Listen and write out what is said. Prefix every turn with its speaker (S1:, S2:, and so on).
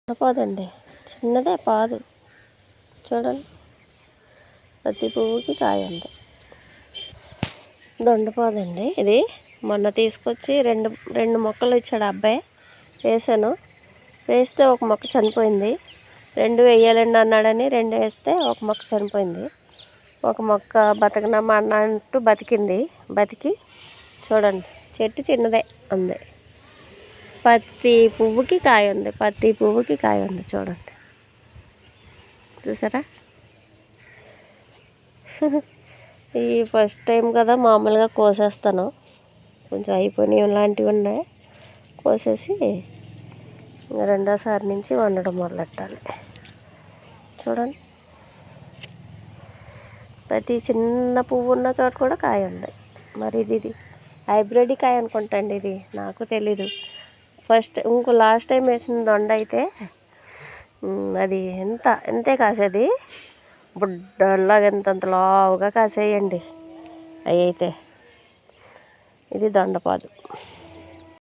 S1: దొండపాదండి, చిన్నదే పాదు చూడండి. ప్రతి పువ్వుకి కాయ ఉంది. దొండపాదండి ఇది. మొన్న తీసుకొచ్చి రెండు మొక్కలు ఇచ్చాడు అబ్బాయి. వేసాను. వేస్తే ఒక మొక్క చనిపోయింది. 2 వేయాలండి అన్నాడని 2 వేస్తే ఒక మొక్క చనిపోయింది. ఒక మొక్క బతకనమ్మా అన్నట్టు బతికి చూడండి. చెట్టు చిన్నదే ఉంది. ప్రతి పువ్వుకి కాయ ఉంది. చూడండి, చూసారా? ఈ ఫస్ట్ టైం కదా, మామూలుగా కోసేస్తాను. కొంచెం అయిపోయినాయి ఇలాంటివి ఉన్నాయి. కోసేసి ఇంకా రెండోసారి నుంచి వండడం మొదలెట్టాలి. చూడండి, ప్రతి చిన్న పువ్వు ఉన్న చోట కూడా కాయ ఉంది. మరి ఇది హైబ్రిడ్ కాయ అనుకుంటా అండి. ఇది నాకు తెలీదు. లాస్ట్ టైం వేసిన దొండ అయితే అది ఎంతే కాసేది. బుడ్డలాగా ఎంత లావుగా కాసేయండి అవి అయితే. ఇది దొండపాదు.